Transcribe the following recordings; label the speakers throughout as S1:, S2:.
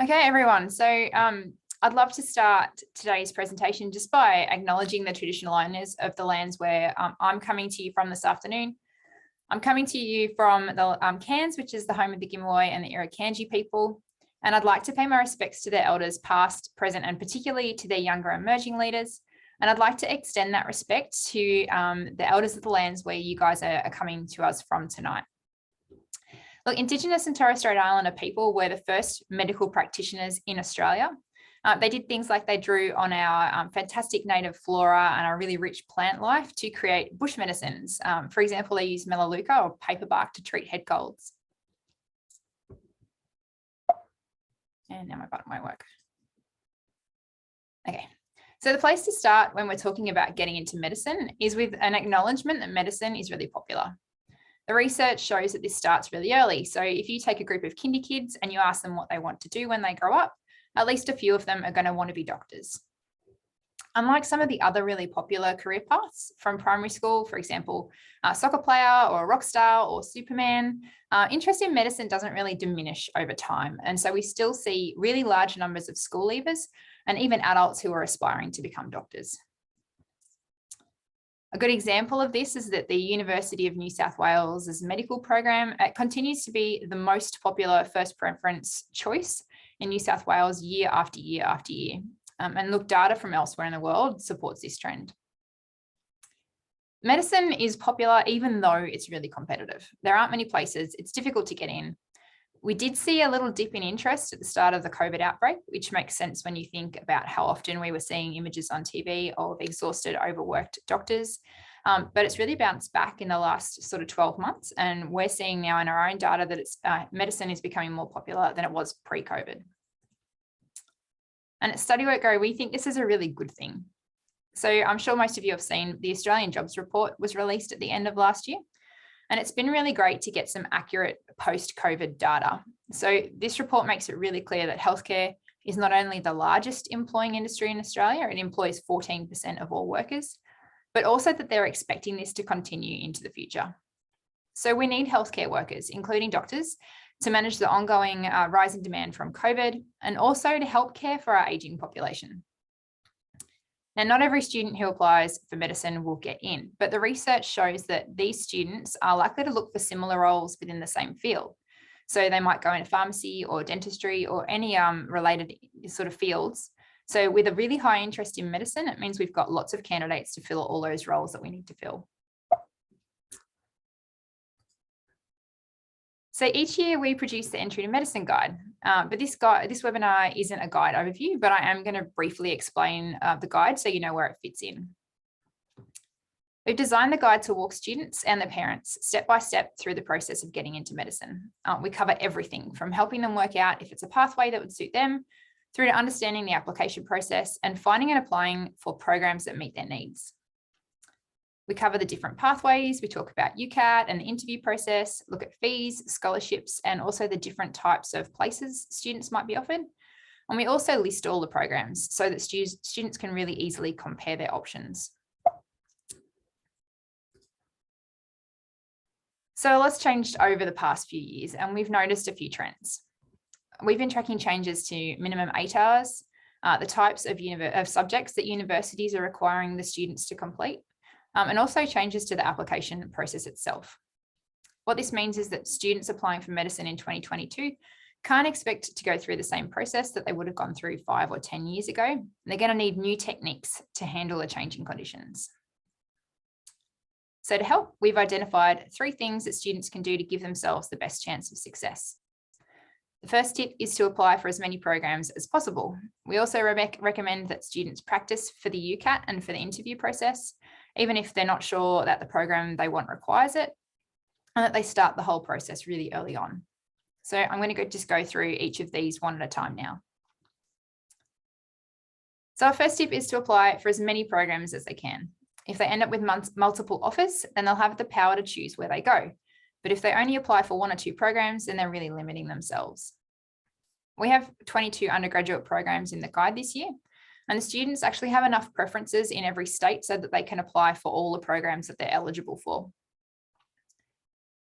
S1: Okay, everyone. So I'd love to start today's presentation just by acknowledging the traditional owners of the lands where I'm coming to you from this afternoon. I'm coming to you from the Cairns, which is the home of the Gimuwoi and the Irukandji people. And I'd like to pay my respects to their elders past, present, and particularly to their younger emerging leaders. And I'd like to extend that respect to the elders of the lands where you guys are coming to us from tonight. Look, Indigenous and Torres Strait Islander people were the first medical practitioners in Australia. They did things like they drew on our fantastic native flora and our really rich plant life to create bush medicines. For example, they used melaleuca or paper bark to treat head colds. And now my button won't work. Okay, so the place to start when we're talking about getting into medicine is with an acknowledgement that medicine is really popular. The research shows that this starts really early. So if you take a group of kinder kids and you ask them what they want to do when they grow up, at least a few of them are going to want to be doctors. Unlike some of the other really popular career paths from primary school, for example, a soccer player or a rock star or Superman, interest in medicine doesn't really diminish over time. And so we still see really large numbers of school leavers and even adults who are aspiring to become doctors. A good example of this is that the University of New South Wales' medical program continues to be the most popular first preference choice in New South Wales year after year after year. And look, data from elsewhere in the world supports this trend. Medicine is popular even though it's really competitive. There aren't many places, it's difficult to get in. We did see a little dip in interest at the start of the COVID outbreak, which makes sense when you think about how often we were seeing images on TV of exhausted, overworked doctors. But it's really bounced back in the last sort of 12 months. And we're seeing now in our own data that medicine is becoming more popular than it was pre-COVID. And at Study Work Go, we think this is a really good thing. So I'm sure most of you have seen the Australian Jobs Report was released at the end of last year. And it's been really great to get some accurate post-COVID data. So this report makes it really clear that healthcare is not only the largest employing industry in Australia, it employs 14% of all workers, but also that they're expecting this to continue into the future. So we need healthcare workers, including doctors, to manage the ongoing rise in demand from COVID and also to help care for our aging population. Now, not every student who applies for medicine will get in, but the research shows that these students are likely to look for similar roles within the same field. So they might go into pharmacy or dentistry or any related sort of fields. So with a really high interest in medicine, it means we've got lots of candidates to fill all those roles that we need to fill. So each year we produce the Entry to Medicine Guide, but this webinar isn't a guide overview, but I am going to briefly explain the guide so you know where it fits in. We've designed the guide to walk students and their parents step by step through the process of getting into medicine. We cover everything from helping them work out if it's a pathway that would suit them, through to understanding the application process and finding and applying for programs that meet their needs. We cover the different pathways, we talk about UCAT and the interview process, look at fees, scholarships, and also the different types of places students might be offered. And we also list all the programs so that students can really easily compare their options. So let's change over the past few years, and we've noticed a few trends. We've been tracking changes to minimum 8 hours, the types of subjects that universities are requiring the students to complete, and also changes to the application process itself. What this means is that students applying for medicine in 2022 can't expect to go through the same process that they would have gone through 5 or 10 years ago. They're going to need new techniques to handle the changing conditions. So to help, we've identified 3 things that students can do to give themselves the best chance of success. The first tip is to apply for as many programs as possible. We also recommend that students practice for the UCAT and for the interview process, even if they're not sure that the program they want requires it, and that they start the whole process really early on. So I'm going to just go through each of these one at a time now. So our first tip is to apply for as many programs as they can. If they end up with multiple offers, then they'll have the power to choose where they go. But if they only apply for 1 or 2 programs, then they're really limiting themselves. We have 22 undergraduate programs in the guide this year, and the students actually have enough preferences in every state so that they can apply for all the programs that they're eligible for.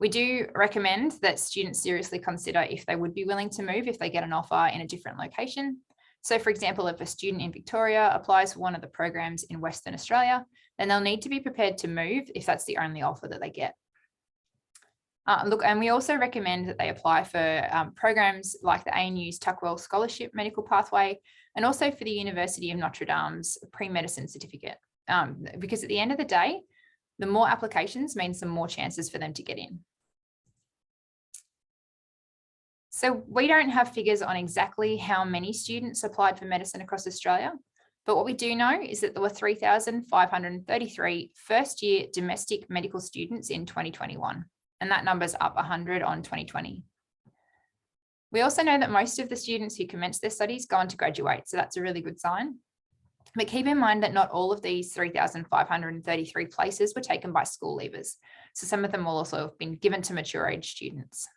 S1: We do recommend that students seriously consider if they would be willing to move if they get an offer in a different location. So for example, if a student in Victoria applies for one of the programs in Western Australia, then they'll need to be prepared to move if that's the only offer that they get. And we also recommend that they apply for programs like the ANU's Tuckwell Scholarship Medical Pathway, and also for the University of Notre Dame's pre-medicine certificate, because at the end of the day, the more applications means the more chances for them to get in. So we don't have figures on exactly how many students applied for medicine across Australia, but what we do know is that there were 3,533 first-year domestic medical students in 2021, and that number's up 100 on 2020. We also know that most of the students who commence their studies go on to graduate, so that's a really good sign. But keep in mind that not all of these 3,533 places were taken by school leavers. So some of them will also have been given to mature age students.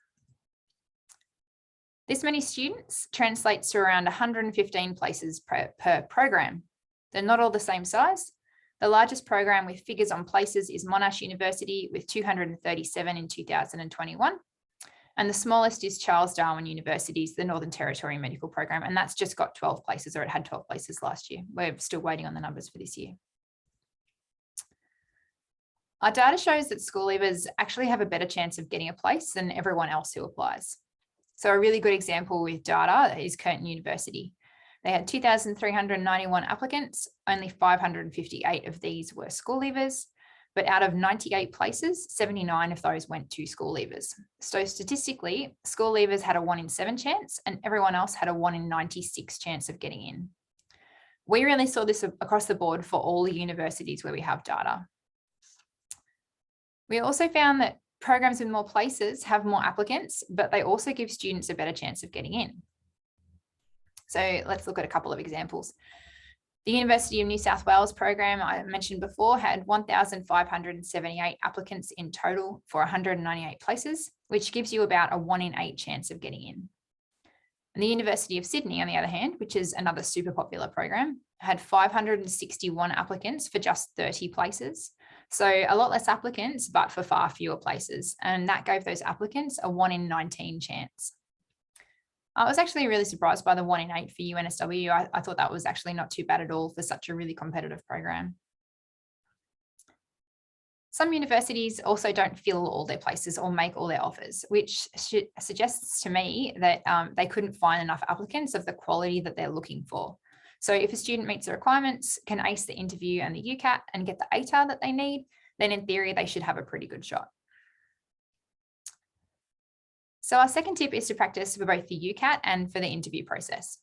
S1: This many students translates to around 115 places per program. They're not all the same size. The largest program with figures on places is Monash University with 237 in 2021. And the smallest is Charles Darwin University's, the Northern Territory Medical Program, and that's just got 12 places, or it had 12 places last year. We're still waiting on the numbers for this year. Our data shows that school leavers actually have a better chance of getting a place than everyone else who applies. So a really good example with data is Curtin University. They had 2,391 applicants, only 558 of these were school leavers. But out of 98 places, 79 of those went to school leavers. So statistically, school leavers had a 1 in 7 chance and everyone else had a 1 in 96 chance of getting in. We really saw this across the board for all the universities where we have data. We also found that programs with more places have more applicants, but they also give students a better chance of getting in. So let's look at a couple of examples. The University of New South Wales program I mentioned before had 1,578 applicants in total for 198 places, which gives you about a 1 in 8 chance of getting in. And the University of Sydney, on the other hand, which is another super popular program, had 561 applicants for just 30 places. So a lot less applicants, but for far fewer places. And that gave those applicants a 1 in 19 chance. I was actually really surprised by the 1 in 8 for UNSW. I thought that was actually not too bad at all for such a really competitive program. Some universities also don't fill all their places or make all their offers, which suggests to me that they couldn't find enough applicants of the quality that they're looking for. So if a student meets the requirements, can ace the interview and the UCAT and get the ATAR that they need, then in theory, they should have a pretty good shot. So our second tip is to practice for both the UCAT and for the interview process.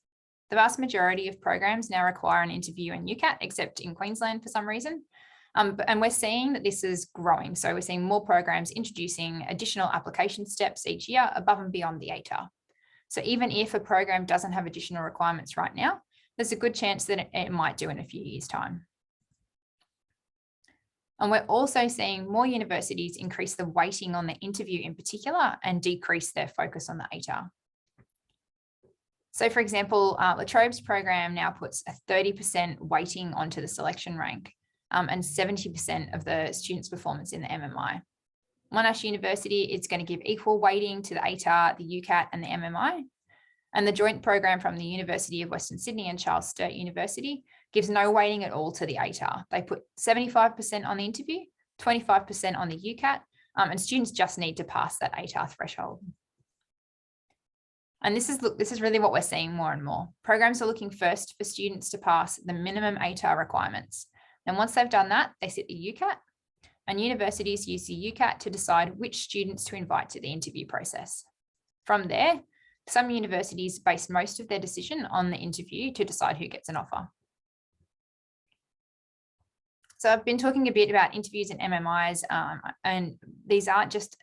S1: The vast majority of programs now require an interview and UCAT, except in Queensland for some reason. And we're seeing that this is growing. So we're seeing more programs introducing additional application steps each year above and beyond the ATAR. So even if a program doesn't have additional requirements right now, there's a good chance that it might do in a few years' time. And we're also seeing more universities increase the weighting on the interview in particular and decrease their focus on the ATAR. So for example, La Trobe's program now puts a 30% weighting onto the selection rank and 70% of the students' performance in the MMI. Monash University is going to give equal weighting to the ATAR, the UCAT and the MMI. And the joint program from the University of Western Sydney and Charles Sturt University gives no weighting at all to the ATAR. They put 75% on the interview, 25% on the UCAT, and students just need to pass that ATAR threshold. And this is really what we're seeing more and more. Programs are looking first for students to pass the minimum ATAR requirements. And once they've done that, they sit the UCAT, and universities use the UCAT to decide which students to invite to the interview process. From there, some universities base most of their decision on the interview to decide who gets an offer. So I've been talking a bit about interviews and MMIs, and these aren't just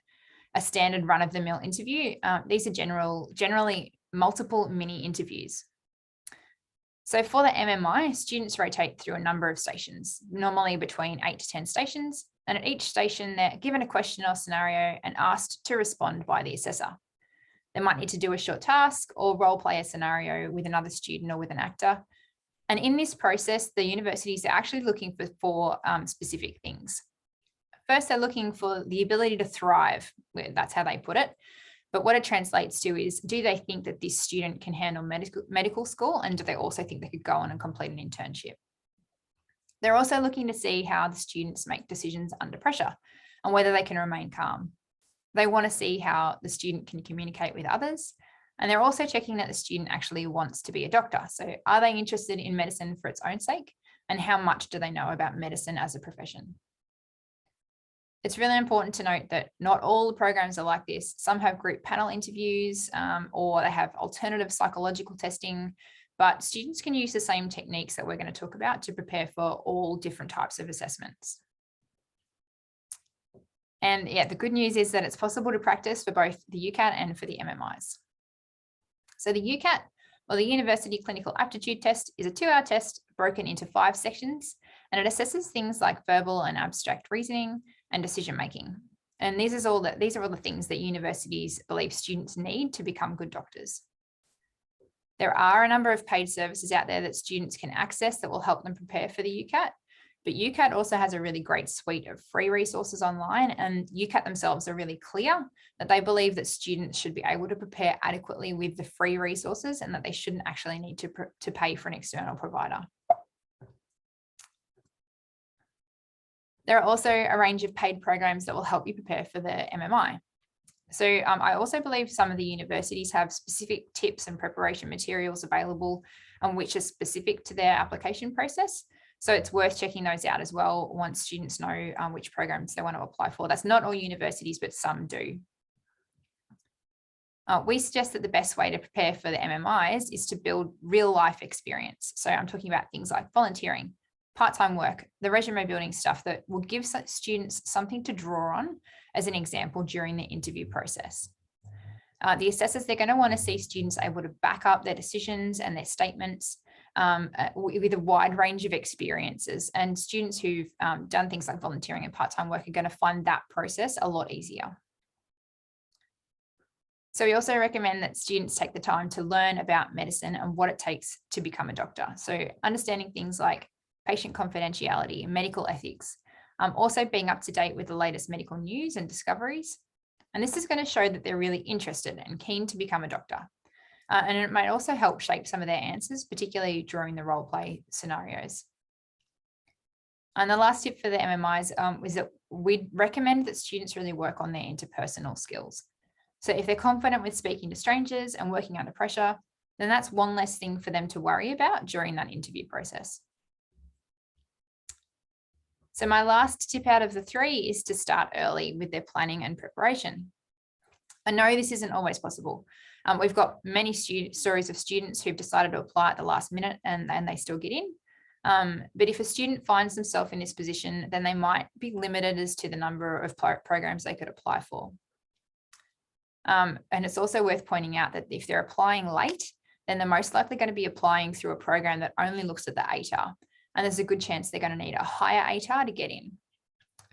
S1: a standard run-of-the-mill interview. These are generally multiple mini interviews. So for the MMI, students rotate through a number of stations, normally between 8 to 10 stations. And at each station, they're given a question or scenario and asked to respond by the assessor. They might need to do a short task or role play a scenario with another student or with an actor. And in this process, the universities are actually looking for four specific things. First, they're looking for the ability to thrive. That's how they put it. But what it translates to is, do they think that this student can handle medical school? And do they also think they could go on and complete an internship? They're also looking to see how the students make decisions under pressure and whether they can remain calm. They want to see how the student can communicate with others. And they're also checking that the student actually wants to be a doctor. So are they interested in medicine for its own sake? And how much do they know about medicine as a profession? It's really important to note that not all the programs are like this. Some have group panel interviews, or they have alternative psychological testing, but students can use the same techniques that we're going to talk about to prepare for all different types of assessments. And yeah, the good news is that it's possible to practice for both the UCAT and for the MMIs. So the UCAT, or the University Clinical Aptitude Test, is a 2-hour test broken into 5 sections, and it assesses things like verbal and abstract reasoning and decision making. And these are all the things that universities believe students need to become good doctors. There are a number of paid services out there that students can access that will help them prepare for the UCAT, but UCAT also has a really great suite of free resources online, and UCAT themselves are really clear that they believe that students should be able to prepare adequately with the free resources and that they shouldn't actually need to pay for an external provider. There are also a range of paid programs that will help you prepare for the MMI. So I also believe some of the universities have specific tips and preparation materials available, which are specific to their application process. So it's worth checking those out as well once students know which programs they want to apply for. That's not all universities, but some do. We suggest that the best way to prepare for the MMIs is to build real life experience. So I'm talking about things like volunteering, part-time work, the resume building stuff that will give students something to draw on as an example during the interview process. The assessors, they're going to want to see students able to back up their decisions and their statements with a wide range of experiences. And students who've done things like volunteering and part-time work are going to find that process a lot easier. So we also recommend that students take the time to learn about medicine and what it takes to become a doctor. So understanding things like patient confidentiality, medical ethics, also being up to date with the latest medical news and discoveries. And this is going to show that they're really interested and keen to become a doctor. And it might also help shape some of their answers, particularly during the role play scenarios. And the last tip for the MMIs is that we'd recommend that students really work on their interpersonal skills. So if they're confident with speaking to strangers and working under pressure, then that's one less thing for them to worry about during that interview process. So my last tip out of the 3 is to start early with their planning and preparation. I know this isn't always possible. We've got many stories of students who've decided to apply at the last minute and they still get in. But if a student finds themselves in this position, then they might be limited as to the number of programs they could apply for. And it's also worth pointing out that if they're applying late, then they're most likely going to be applying through a program that only looks at the ATAR. And there's a good chance they're going to need a higher ATAR to get in.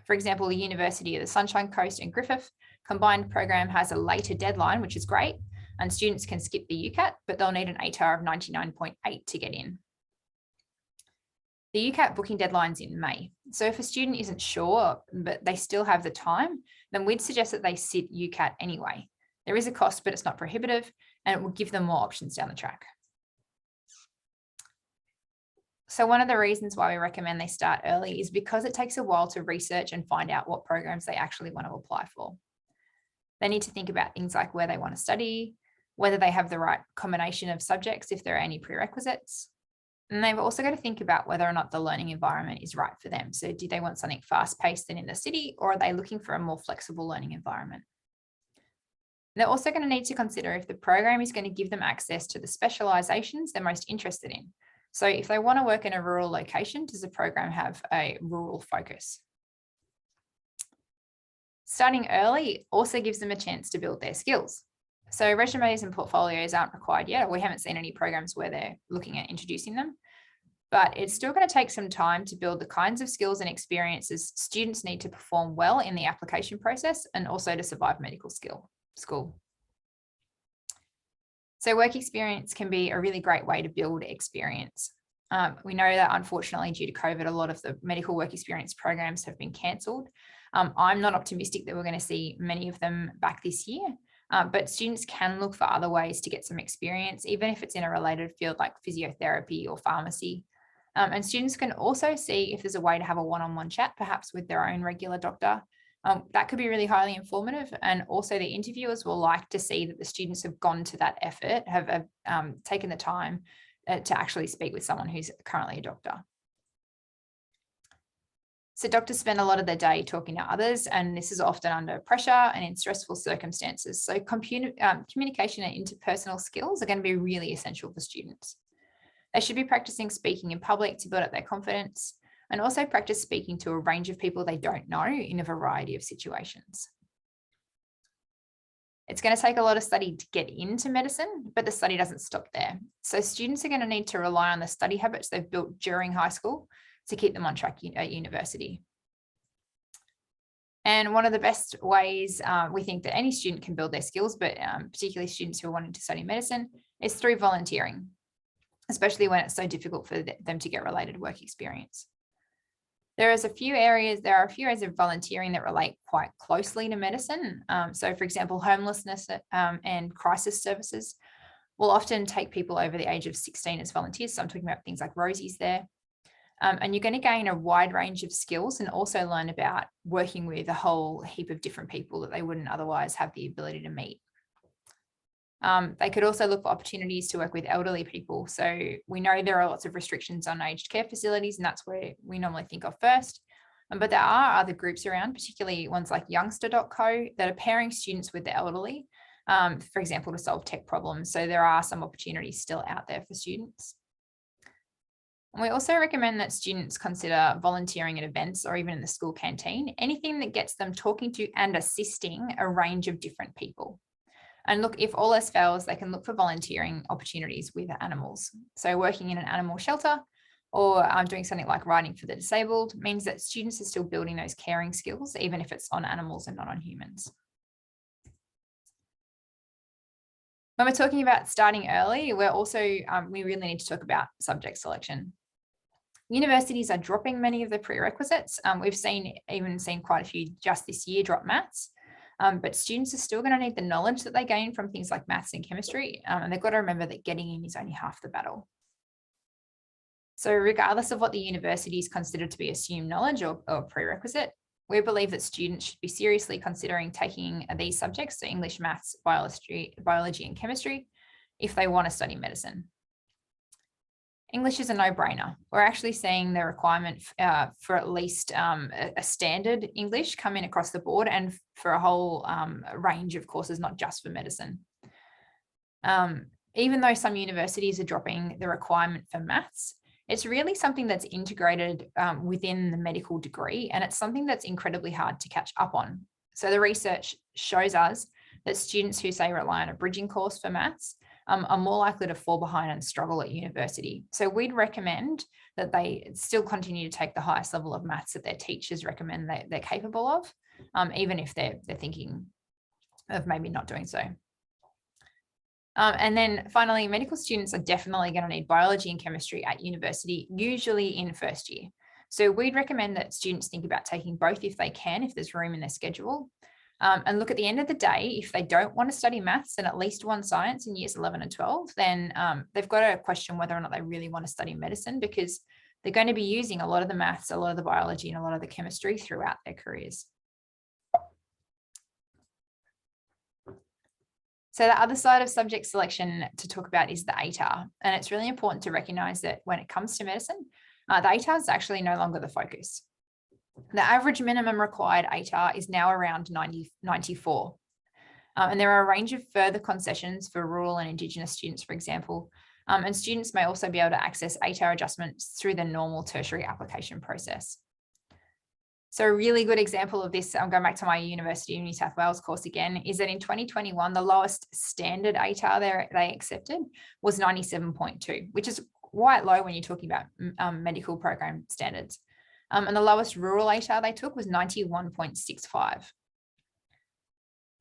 S1: For example, the University of the Sunshine Coast and Griffith combined program has a later deadline, which is great, and students can skip the UCAT, but they'll need an ATAR of 99.8 to get in. The UCAT booking deadline's in May. So if a student isn't sure, but they still have the time, then we'd suggest that they sit UCAT anyway. There is a cost, but it's not prohibitive, and it will give them more options down the track. So one of the reasons why we recommend they start early is because it takes a while to research and find out what programs they actually want to apply for. They need to think about things like where they want to study, whether they have the right combination of subjects if there are any prerequisites. And they've also got to think about whether or not the learning environment is right for them. So do they want something fast-paced and in the city, or are they looking for a more flexible learning environment? They're also going to need to consider if the program is going to give them access to the specializations they're most interested in. So if they want to work in a rural location, does the program have a rural focus? Starting early also gives them a chance to build their skills. So resumes and portfolios aren't required yet. We haven't seen any programs where they're looking at introducing them, but it's still going to take some time to build the kinds of skills and experiences students need to perform well in the application process and also to survive medical school. So work experience can be a really great way to build experience. We know that unfortunately due to COVID, a lot of the medical work experience programs have been cancelled. I'm not optimistic that we're going to see many of them back this year, but students can look for other ways to get some experience, even if it's in a related field like physiotherapy or pharmacy. And students can also see if there's a way to have a one-on-one chat, perhaps with their own regular doctor. That could be really highly informative. And also the interviewers will like to see that the students have gone to that effort, have taken the time to actually speak with someone who's currently a doctor. So doctors spend a lot of their day talking to others, and this is often under pressure and in stressful circumstances. So communication and interpersonal skills are going to be really essential for students. They should be practicing speaking in public to build up their confidence, and also practice speaking to a range of people they don't know in a variety of situations. It's going to take a lot of study to get into medicine, but the study doesn't stop there. So students are going to need to rely on the study habits they've built during high school to keep them on track at university. And one of the best ways we think that any student can build their skills, but particularly students who are wanting to study medicine, is through volunteering, especially when it's so difficult for them to get related work experience. There are a few areas of volunteering that relate quite closely to medicine. So for example, homelessness and crisis services will often take people over the age of 16 as volunteers. So I'm talking about things like Rosie's there. And you're going to gain a wide range of skills and also learn about working with a whole heap of different people that they wouldn't otherwise have the ability to meet. They could also look for opportunities to work with elderly people. So we know there are lots of restrictions on aged care facilities, and that's where we normally think of first. But there are other groups around, particularly ones like youngster.co, that are pairing students with the elderly, for example, to solve tech problems. So there are some opportunities still out there for students. And we also recommend that students consider volunteering at events or even in the school canteen, anything that gets them talking to and assisting a range of different people. And look, if all else fails, they can look for volunteering opportunities with animals. So working in an animal shelter or doing something like riding for the disabled means that students are still building those caring skills, even if it's on animals and not on humans. When we're talking about starting early, we're also, we really need to talk about subject selection. Universities are dropping many of the prerequisites. We've even seen quite a few just this year drop maths. But students are still going to need the knowledge that they gain from things like maths and chemistry. And they've got to remember that getting in is only half the battle. So regardless of what the university is considered to be assumed knowledge or prerequisite, we believe that students should be seriously considering taking these subjects, so English, maths, biology and chemistry, if they want to study medicine. English is a no-brainer. We're actually seeing the requirement for at least a standard English come in across the board and for a whole range of courses, not just for medicine. Even though some universities are dropping the requirement for maths, it's really something that's integrated within the medical degree, and it's something that's incredibly hard to catch up on. So the research shows us that students who say rely on a bridging course for maths are more likely to fall behind and struggle at university. So we'd recommend that they still continue to take the highest level of maths that their teachers recommend that they're capable of, even if they're thinking of maybe not doing so. And then finally, medical students are definitely going to need biology and chemistry at university, usually in first year. So we'd recommend that students think about taking both if they can, if there's room in their schedule. And look, at the end of the day, if they don't want to study maths and at least one science in years 11 and 12, then they've got to question whether or not they really want to study medicine, because they're going to be using a lot of the maths, a lot of the biology, and a lot of the chemistry throughout their careers. So the other side of subject selection to talk about is the ATAR. And it's really important to recognize that when it comes to medicine, the ATAR is actually no longer the focus. The average minimum required ATAR is now around 94. And there are a range of further concessions for rural and Indigenous students, for example. And students may also be able to access ATAR adjustments through the normal tertiary application process. So a really good example of this, I'm going back to my University of New South Wales course again, is that in 2021, the lowest standard ATAR they accepted was 97.2, which is quite low when you're talking about medical program standards. And the lowest rural ATAR they took was 91.65.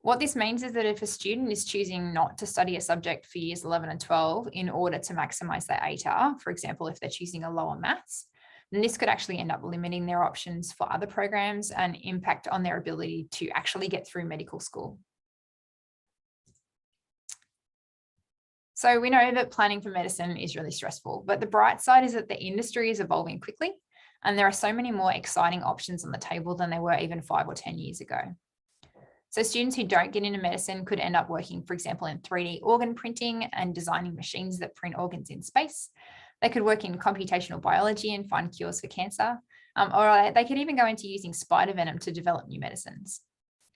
S1: What this means is that if a student is choosing not to study a subject for years 11 and 12 in order to maximize their ATAR, for example, if they're choosing a lower maths, And this could actually end up limiting their options for other programs and impact on their ability to actually get through medical school. So we know that planning for medicine is really stressful, but the bright side is that the industry is evolving quickly and there are so many more exciting options on the table than there were even 5 or 10 years ago. So students who don't get into medicine could end up working, for example, in 3D organ printing and designing machines that print organs in space. They could work in computational biology and find cures for cancer, or they could even go into using spider venom to develop new medicines.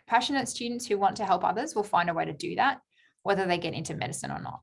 S1: Passionate students who want to help others will find a way to do that, whether they get into medicine or not.